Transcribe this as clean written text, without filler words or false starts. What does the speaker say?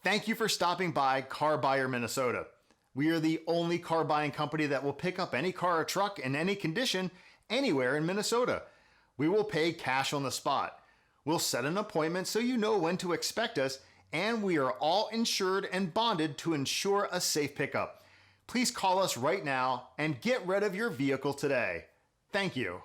Thank you for stopping by Car Buyer Minnesota. We are the only car buying company that will pick up any car or truck in any condition anywhere in Minnesota. We will pay cash on the spot. We'll set an appointment so you know when to expect us, and we are all insured and bonded to ensure a safe pickup. Please call us right now and get rid of your vehicle today. Thank you.